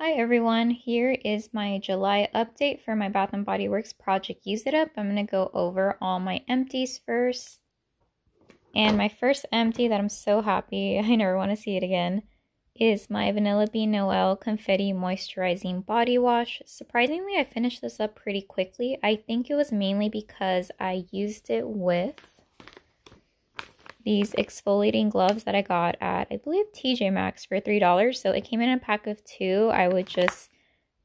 Hi everyone, here is my July update for my Bath & Body Works project Use It Up. I'm going to go over all my empties first. And my first empty that I'm so happy, I never want to see it again, is my Vanilla Bean Noel Confetti Moisturizing Body Wash. Surprisingly, I finished this up pretty quickly. I think it was mainly because I used it with these exfoliating gloves that I got at, I believe, TJ Maxx for $3. So it came in a pack of 2. I would just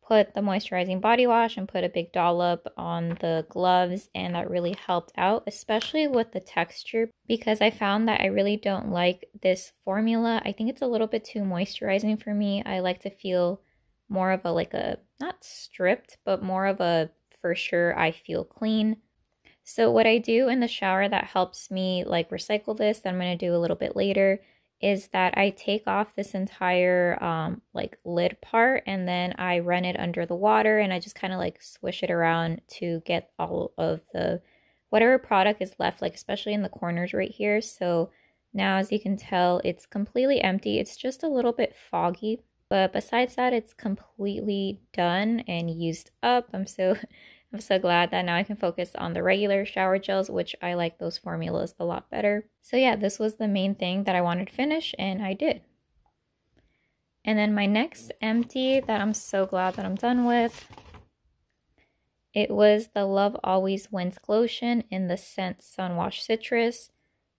put the moisturizing body wash and put a big dollop on the gloves, and that really helped out, especially with the texture, because I found that I really don't like this formula. I think it's a little bit too moisturizing for me. I like to feel more of a, not stripped, but more of a, for sure, I feel clean. So what I do in the shower that helps me recycle this, that I'm going to do a little bit later, is that I take off this entire lid part, and then I run it under the water, and I just kind of swish it around to get all of the whatever product is left, especially in the corners right here. So now, as you can tell, it's completely empty. It's just a little bit foggy, but besides that, it's completely done and used up. I'm so glad that now I can focus on the regular shower gels, which I like those formulas a lot better. So yeah, this was the main thing that I wanted to finish, and I did. And then my next empty that I'm so glad that I'm done with, it was the Love Always Wins Lotion in the scent Sunwash Citrus.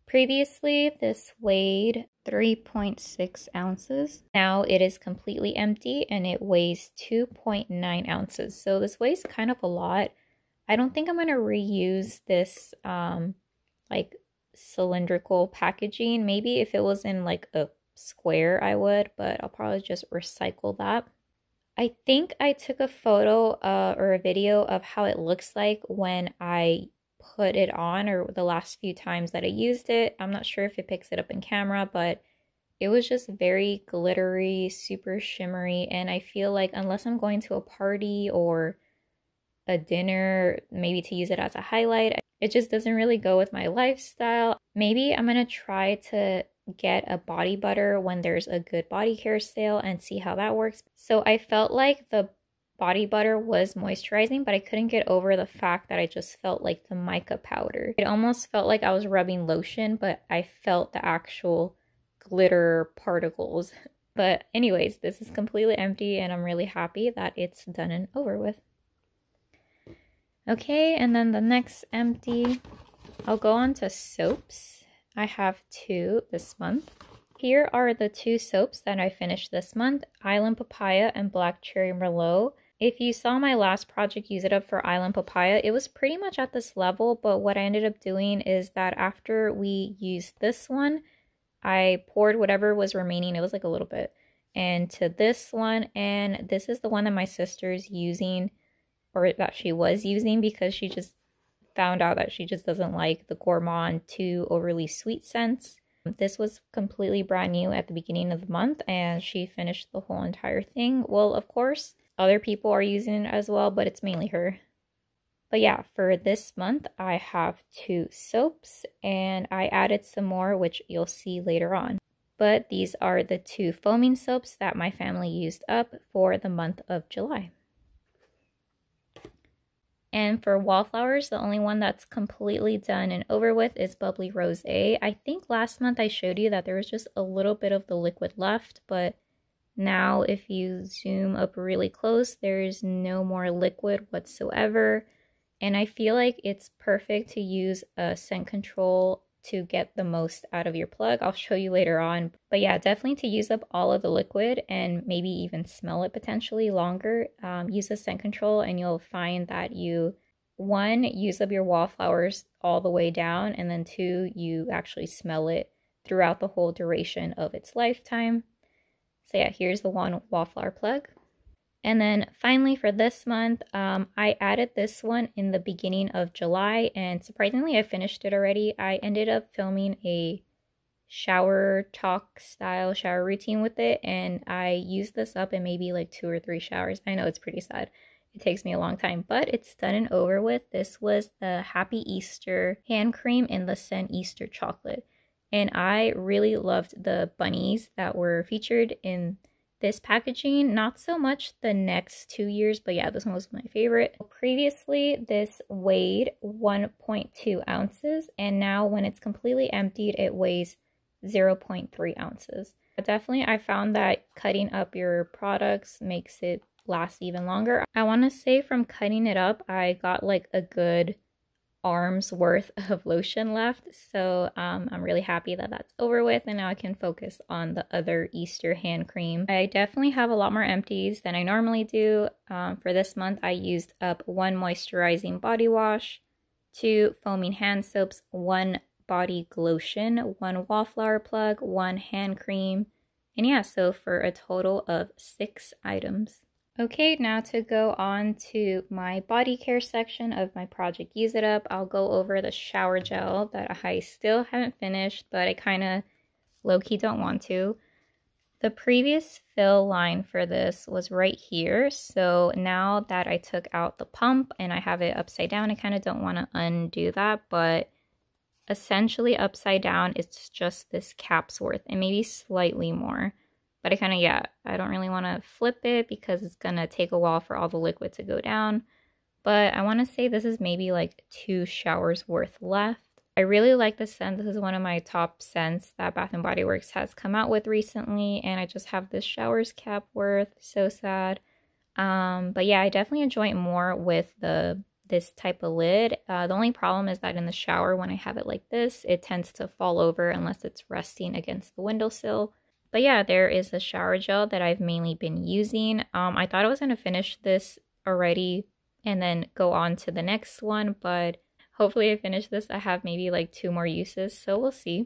Previously, this weighed 3.6 ounces. Now it is completely empty and it weighs 2.9 ounces. So this weighs kind of a lot. I don't think I'm going to reuse this cylindrical packaging. Maybe if it was in a square I would, but I'll probably just recycle that. I think I took a photo or a video of how it looks like when I put it on, or the last few times that I used it. I'm not sure if it picks it up in camera, but it was just very glittery, super shimmery, and I feel like unless I'm going to a party or a dinner, maybe to use it as a highlight, it just doesn't really go with my lifestyle. Maybe I'm gonna try to get a body butter when there's a good body care sale and see how that works. So I felt like the body butter was moisturizing, but I couldn't get over the fact that I just felt like the mica powder. It almost felt like I was rubbing lotion, but I felt the actual glitter particles. But anyways, this is completely empty and I'm really happy that it's done and over with. Okay, and then the next empty, I'll go on to soaps. I have 2 this month. Here are the 2 soaps that I finished this month, Island Papaya and Black Cherry Merlot. If you saw my last project Use It Up for Island Papaya, it was pretty much at this level, but what I ended up doing is that after we used this one, I poured whatever was remaining, it was a little bit, and to this one, and this is the one that my sister's using, or that she was using, because she just found out that she just doesn't like the Gourmand too overly sweet scents. This was completely brand new at the beginning of the month, and she finished the whole entire thing. Well, of course, other people are using it as well, but it's mainly her. But yeah, for this month, I have 2 soaps, and I added some more, which you'll see later on. But these are the 2 foaming soaps that my family used up for the month of July. And for Wallflowers, the only one that's completely done and over with is Bubbly Rosé. I think last month I showed you that there was just a little bit of the liquid left, but now if you zoom up really close, there's no more liquid whatsoever. And I feel like it's perfect to use a scent control to get the most out of your plug. I'll show you later on. But yeah, definitely to use up all of the liquid and maybe even smell it potentially longer, use a scent control and you'll find that you, 1, use up your Wallflowers all the way down, and then 2, you actually smell it throughout the whole duration of its lifetime. So yeah, here's the one Wallflower plug. And then finally for this month, I added this one in the beginning of July, and surprisingly I finished it already. I ended up filming a shower talk style shower routine with it, and I used this up in maybe 2 or 3 showers. I know it's pretty sad. It takes me a long time, but it's done and over with. This was the Happy Easter hand cream in the scent Easter chocolate. And I really loved the bunnies that were featured in this packaging, not so much the next 2 years, but yeah, this one was my favorite. Previously, this weighed 1.2 ounces, and now when it's completely emptied, it weighs 0.3 ounces. Definitely, I found that cutting up your products makes it last even longer. I want to say from cutting it up, I got like a good arm's worth of lotion left, so I'm really happy that that's over with, and now I can focus on the other Easter hand cream. I definitely have a lot more empties than I normally do. For this month, I used up 1 moisturizing body wash, 2 foaming hand soaps, 1 body lotion, 1 wallflower plug, 1 hand cream, and yeah, so for a total of 6 items. Okay, now to go on to my body care section of my project Use It Up, I'll go over the shower gel that I still haven't finished, but I kind of low-key don't want to. The previous fill line for this was right here, so now that I took out the pump and I have it upside down, I kind of don't want to undo that, but essentially upside down, it's just this cap's worth, and maybe slightly more. But I don't really want to flip it because it's going to take a while for all the liquid to go down. But I want to say this is maybe like 2 showers worth left. I really like the scent. This is one of my top scents that Bath & Body Works has come out with recently. And I just have this showers cap worth. So sad. But yeah, I definitely enjoy it more with this type of lid. The only problem is that in the shower, when I have it like this, it tends to fall over unless it's resting against the windowsill. But yeah, there is the shower gel that I've mainly been using. I thought I was going to finish this already and then go on to the next one, but hopefully I finish this. I have maybe like 2 more uses, so we'll see.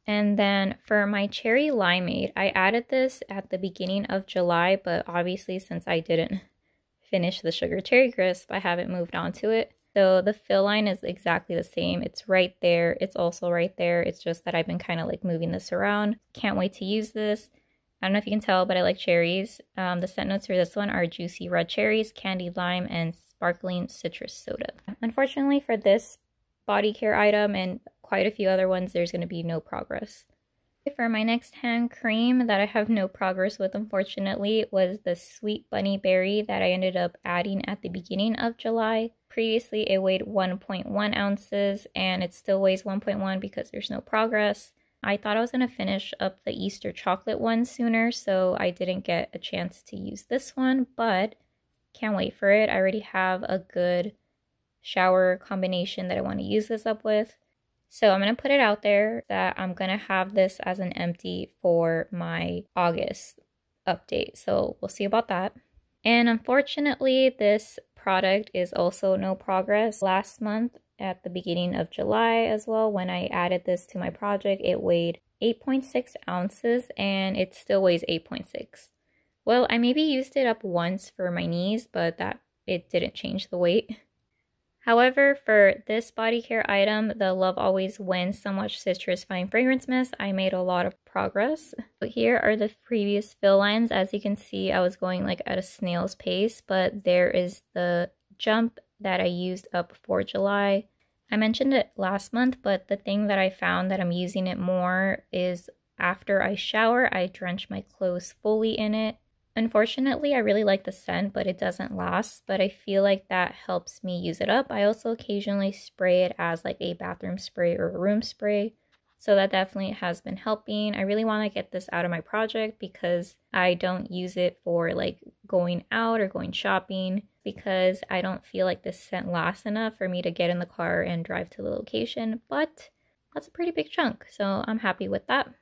And then for my cherry limeade, I added this at the beginning of July, but obviously since I didn't finish the sugar cherry crisp, I haven't moved on to it. So the fill line is exactly the same. It's right there. It's also right there. It's just that I've been kind of like moving this around. Can't wait to use this. I don't know if you can tell, but I like cherries. The scent notes for this one are juicy red cherries, candied lime, and sparkling citrus soda. Unfortunately for this body care item and quite a few other ones, there's going to be no progress. For my next hand cream that I have no progress with, unfortunately, was the Sweet Bunny Berry that I ended up adding at the beginning of July. Previously, it weighed 1.1 ounces, and it still weighs 1.1 because there's no progress. I thought I was going to finish up the Easter chocolate one sooner, so I didn't get a chance to use this one, but can't wait for it. I already have a good shower combination that I want to use this up with. So I'm going to put it out there that I'm going to have this as an empty for my August update. So we'll see about that. And unfortunately, this product is also no progress. Last month at the beginning of July as well, when I added this to my project, it weighed 8.6 ounces and it still weighs 8.6. Well, I maybe used it up once for my knees, but it didn't change the weight. However, for this body care item, the Love Always Wins So Much Citrus Fine Fragrance Mist, I made a lot of progress. But here are the previous fill lines. As you can see, I was going like at a snail's pace, but there is the jump that I used up for July. I mentioned it last month, but the thing that I found that I'm using it more is after I shower, I drench my clothes fully in it. Unfortunately, I really like the scent, but it doesn't last, but I feel like that helps me use it up. I also occasionally spray it as like a bathroom spray or a room spray, so that definitely has been helping. I really want to get this out of my project because I don't use it for like going out or going shopping because I don't feel like this scent lasts enough for me to get in the car and drive to the location, but that's a pretty big chunk, so I'm happy with that.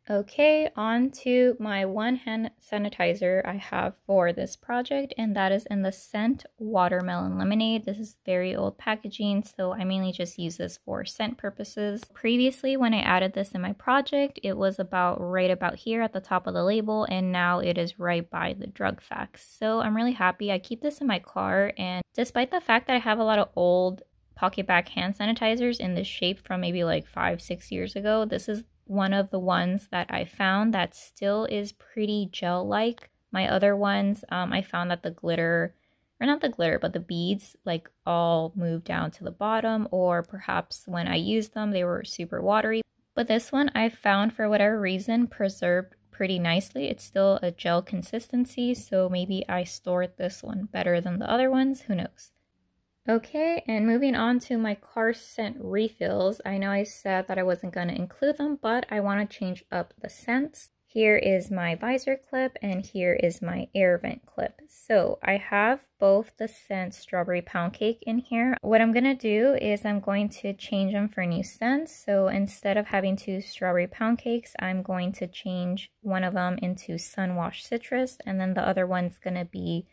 Okay, on to my one hand sanitizer I have for this project, and that is in the scent Watermelon Lemonade. This is very old packaging, so I mainly just use this for scent purposes. Previously, when I added this in my project, it was right about here at the top of the label, and now it is right by the drug facts. So I'm really happy. I keep this in my car, and despite the fact that I have a lot of old pocket bag hand sanitizers in this shape from maybe like 5-6 years ago, this is one of the ones that I found that still is pretty gel-like. My other ones, I found that the glitter, or not the glitter, but the beads, like all moved down to the bottom, or perhaps when I used them, they were super watery. But this one I found, for whatever reason, preserved pretty nicely. It's still a gel consistency, so maybe I stored this one better than the other ones, who knows. Okay, and moving on to my car scent refills. I know I said that I wasn't going to include them, but I want to change up the scents. Here is my visor clip and here is my air vent clip. So I have both the scent strawberry pound cake in here. What I'm going to do is I'm going to change them for new scents. So instead of having 2 strawberry pound cakes, I'm going to change one of them into sun washed citrus, and then the other one's going to be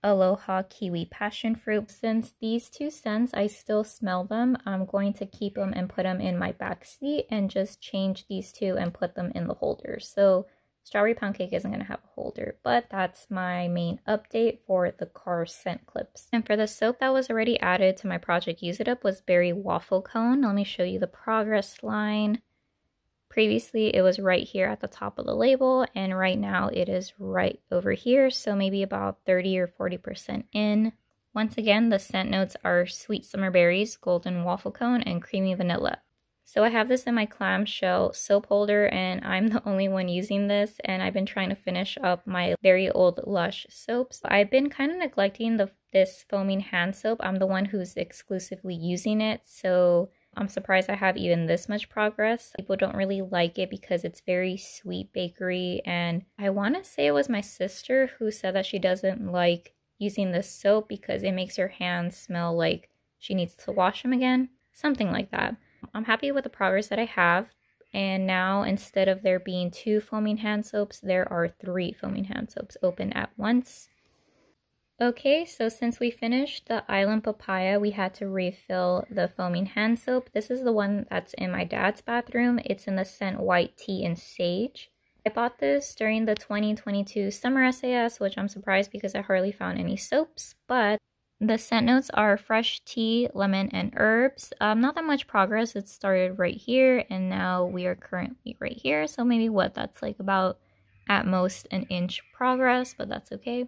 Aloha Kiwi Passion Fruit. Since these 2 scents, I still smell them, I'm going to keep them and put them in my back seat and just change these 2 and put them in the holder. So strawberry pound cake isn't going to have a holder, but that's my main update for the car scent clips. And for the soap that was already added to my project Use It Up was Berry Waffle Cone. Let me show you the progress line. Previously, it was right here at the top of the label, and right now it is right over here, so maybe about 30 or 40% in. Once again, the scent notes are sweet summer berries, golden waffle cone, and creamy vanilla. So I have this in my clamshell soap holder, and I'm the only one using this, and I've been trying to finish up my very old LUSH soaps. I've been kind of neglecting this foaming hand soap. I'm the one who's exclusively using it, so I'm surprised I have even this much progress. People don't really like it because it's very sweet bakery, and I want to say it was my sister who said that she doesn't like using this soap because it makes her hands smell like she needs to wash them again. Something like that. I'm happy with the progress that I have, and now instead of there being 2 foaming hand soaps, there are 3 foaming hand soaps open at once. Okay, so since we finished the Island Papaya, we had to refill the foaming hand soap. This is the one that's in my dad's bathroom. It's in the scent White Tea and Sage. I bought this during the 2022 summer SAS, which I'm surprised because I hardly found any soaps, but the scent notes are fresh tea, lemon, and herbs. Not that much progress. It started right here, and now we are currently right here. So maybe that's like about at most an inch progress, but that's okay.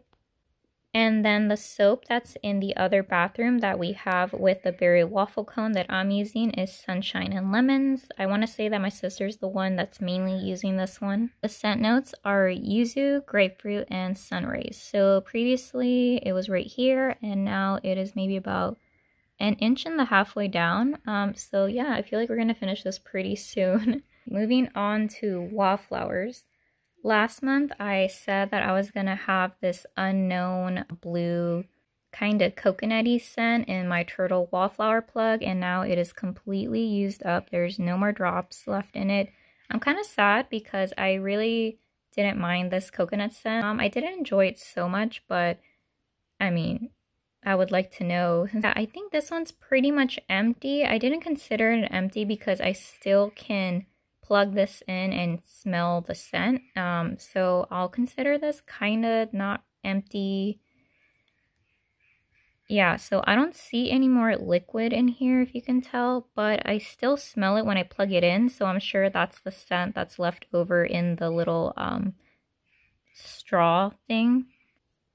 And then the soap that's in the other bathroom that we have with the berry waffle cone that I'm using is Sunshine and Lemons. I want to say that my sister's the one that's mainly using this one. The scent notes are yuzu, grapefruit, and sunrays. So previously it was right here, and now it is maybe about an inch and a halfway down. So yeah, I feel like we're going to finish this pretty soon. Moving on to Wallflowers. Last month, I said that I was going to have this unknown blue kind of coconutty scent in my turtle wallflower plug, and now it is completely used up. There's no more drops left in it. I'm kind of sad because I really didn't mind this coconut scent. I didn't enjoy it so much, but I mean, I would like to know. I think this one's pretty much empty. I didn't consider it empty because I still can plug this in and smell the scent, so I'll consider this kind of not empty. Yeah, so I don't see any more liquid in here, if you can tell, but I still smell it when I plug it in, so I'm sure that's the scent that's left over in the little straw thing.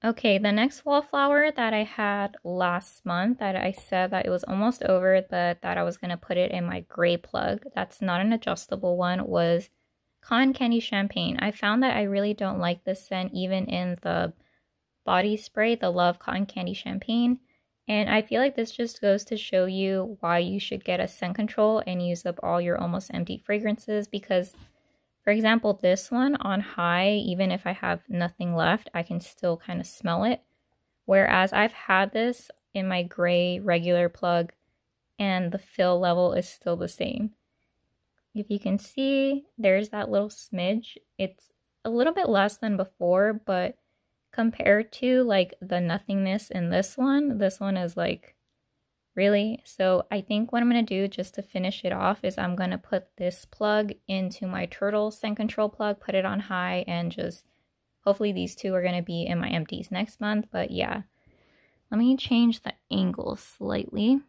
Okay, the next wallflower that I had last month that I said that it was almost over, but that I was going to put it in my gray plug, that's not an adjustable one, was Cotton Candy Champagne. I found that I really don't like this scent even in the body spray, the Love Cotton Candy Champagne. And I feel like this just goes to show you why you should get a scent control and use up all your almost empty fragrances, because for example, this one on high, even if I have nothing left, I can still kind of smell it. Whereas I've had this in my gray regular plug and the fill level is still the same. If you can see, there's that little smidge. It's a little bit less than before, but compared to like the nothingness in this one is like, really? So I think what I'm going to do just to finish it off is I'm going to put this plug into my turtle scent control plug, put it on high, and just hopefully these 2 are going to be in my empties next month. But yeah, let me change the angle slightly.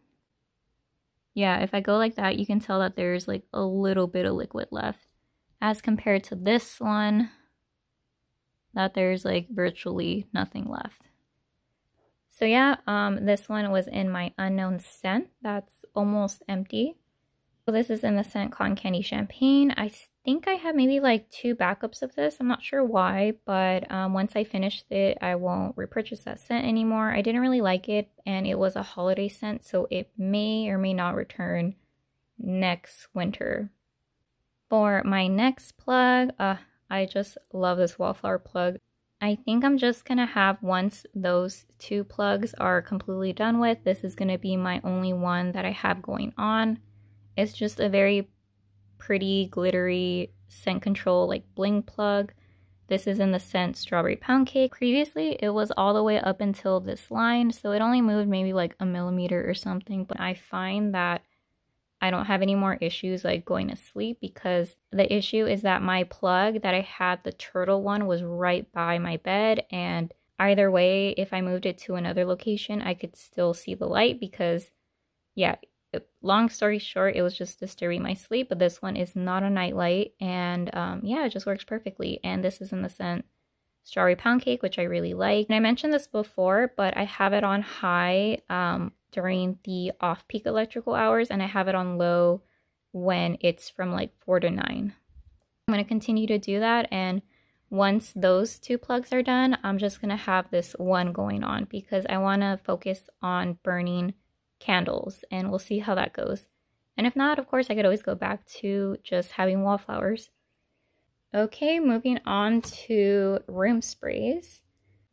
Yeah, if I go like that, you can tell that there's like a little bit of liquid left as compared to this one that there's like virtually nothing left. So yeah, this one was in my unknown scent. That's almost empty. So this is in the scent Cotton Candy Champagne. I think I have maybe like 2 backups of this. I'm not sure why, but once I finished it, I won't repurchase that scent anymore. I didn't really like it, and it was a holiday scent, so it may or may not return next winter. For my next plug, I just love this wallflower plug. I think I'm just gonna have, once those 2 plugs are completely done with, this is gonna be my only one that I have going on. It's just a very pretty glittery scent control like bling plug. This is in the scent Strawberry Pound Cake. Previously it was all the way up until this line, so it only moved maybe like a millimeter or something, but I find that I don't have any more issues like going to sleep, because the issue is that my plug that I had, the turtle one, was right by my bed, and either way, if I moved it to another location, I could still see the light, because yeah, long story short, it was just disturbing my sleep. But this one is not a night light, and yeah, it just works perfectly. And this is in the scent Strawberry Pound Cake, which I really like. And I mentioned this before, but I have it on high during the off-peak electrical hours, and I have it on low when it's from like 4 to 9. I'm going to continue to do that, and once those 2 plugs are done, I'm just going to have this one going on, because I want to focus on burning candles, and we'll see how that goes. And if not, of course, I could always go back to just having wallflowers. Okay, moving on to room sprays.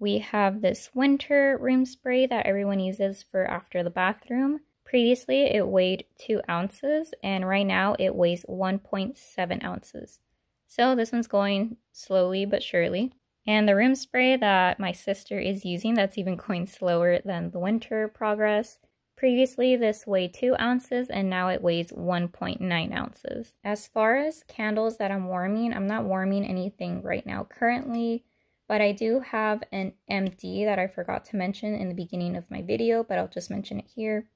We have this winter room spray that everyone uses for after the bathroom. Previously, it weighed 2 ounces, and right now it weighs 1.7 ounces. So this one's going slowly but surely. And the room spray that my sister is using, that's even going slower than the winter progress. Previously, this weighed 2 ounces, and now it weighs 1.9 ounces. As far as candles that I'm warming, I'm not warming anything right now currently, but I do have an empty that I forgot to mention in the beginning of my video, but I'll just mention it here.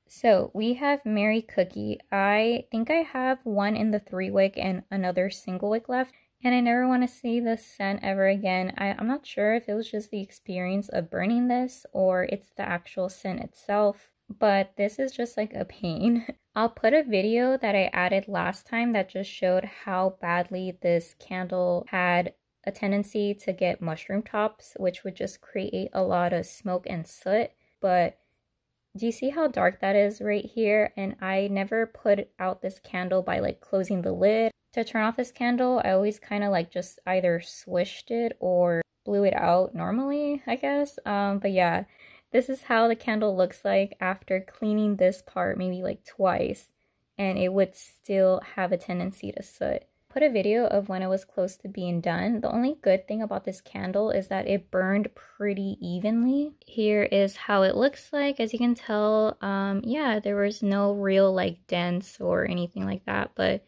So we have Merry Cookie. I think I have one in the 3-wick and another single wick left, and I never want to see this scent ever again. I'm not sure if it was just the experience of burning this or it's the actual scent itself, but this is just like a pain. I'll put a video that I added last time that just showed how badly this candle had a tendency to get mushroom tops, which would just create a lot of smoke and soot. But do you see how dark that is right here? And I never put out this candle by like closing the lid. To turn off this candle, I always kind of like just either swished it or blew it out normally, I guess. But yeah, this is how the candle looks like after cleaning this part maybe like twice, and it would still have a tendency to soot. Put a video of when it was close to being done. The only good thing about this candle is that it burned pretty evenly. Here is how it looks like. As you can tell, yeah, there was no real like dents or anything like that, but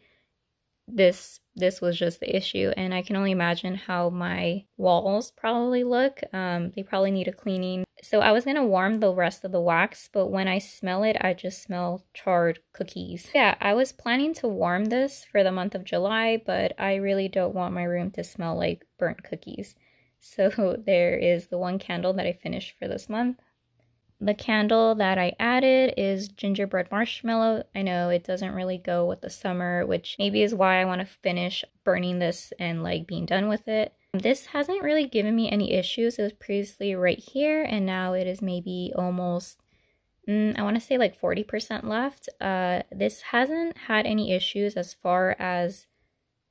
this was just the issue, and I can only imagine how my walls probably look. They probably need a cleaning. So I was gonna warm the rest of the wax, but when I smell it, I just smell charred cookies. Yeah, I was planning to warm this for the month of July, but I really don't want my room to smell like burnt cookies. So there is the one candle that I finished for this month. The candle that I added is gingerbread marshmallow. I know it doesn't really go with the summer, which maybe is why I want to finish burning this and like being done with it. This hasn't really given me any issues. It was previously right here, and now it is maybe almost, I want to say like 40% left. This hasn't had any issues as far as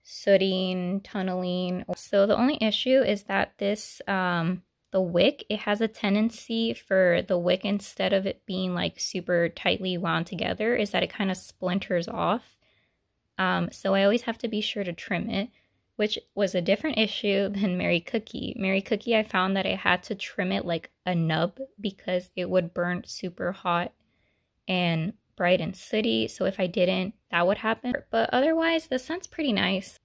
sooting, tunneling. So the only issue is that this, the wick, it has a tendency for the wick, instead of it being like super tightly wound together, is that it kind of splinters off. So I always have to be sure to trim it, which was a different issue than Merry Cookie. Merry Cookie, I found that I had to trim it like a nub because it would burn super hot and bright and sooty. So if I didn't, that would happen. But otherwise, the scent's pretty nice.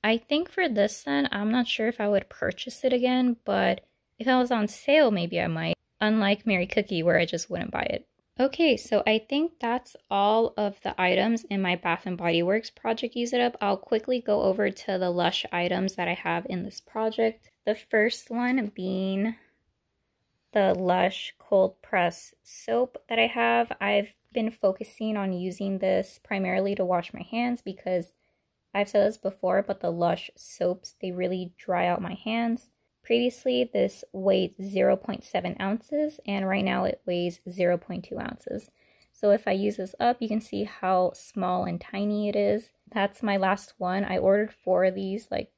I think for this scent, I'm not sure if I would purchase it again, but if it was on sale, maybe I might. Unlike Merry Cookie, where I just wouldn't buy it. Okay, so I think that's all of the items in my Bath & Body Works project Use It Up. I'll quickly go over to the LUSH items that I have in this project. The first one being the LUSH cold press soap that I have. I've been focusing on using this primarily to wash my hands because I've said this before, but the LUSH soaps, they really dry out my hands. Previously, this weighed 0.7 ounces, and right now it weighs 0.2 ounces. So if I use this up, you can see how small and tiny it is. That's my last one. I ordered 4 of these like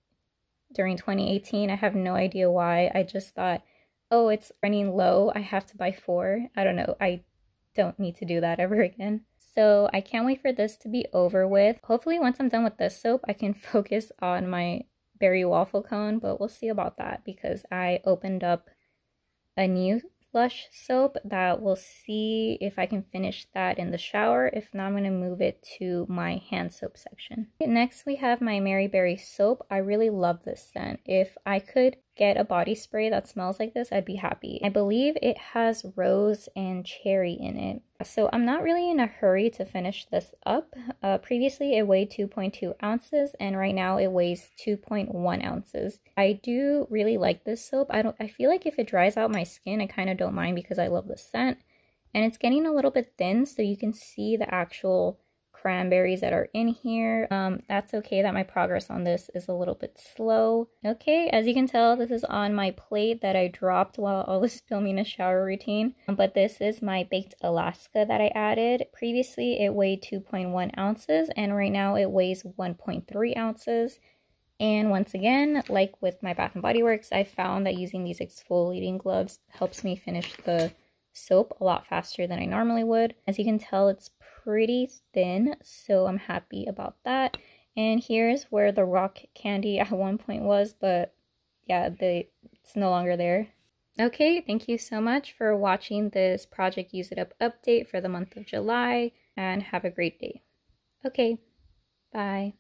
during 2018. I have no idea why. I just thought, oh, it's running low, I have to buy 4. I don't know. I don't need to do that ever again. So I can't wait for this to be over with. Hopefully once I'm done with this soap, I can focus on my berry waffle cone, but we'll see about that because I opened up a new LUSH soap that we'll see if I can finish that in the shower. If not, I'm going to move it to my hand soap section. Next, we have my Mary Berry soap. I really love this scent. If I could get a body spray that smells like this, I'd be happy. I believe it has rose and cherry in it. So I'm not really in a hurry to finish this up. Previously it weighed 2.2 ounces and right now it weighs 2.1 ounces. I do really like this soap. I feel like if it dries out my skin, I kind of don't mind because I love the scent. And it's getting a little bit thin so you can see the actual cranberries that are in here. That's okay that my progress on this is a little bit slow. Okay, as you can tell, this is on my plate that I dropped while I was filming a shower routine. But this is my baked Alaska that I added. Previously, it weighed 2.1 ounces and right now it weighs 1.3 ounces. And once again, like with my Bath & Body Works, I found that using these exfoliating gloves helps me finish the soap a lot faster than I normally would. As you can tell, it's pretty thin, so I'm happy about that. And here's where the rock candy at one point was, but yeah, it's no longer there. Okay, thank you so much for watching this Project Use It Up update for the month of July, and have a great day. Okay, bye.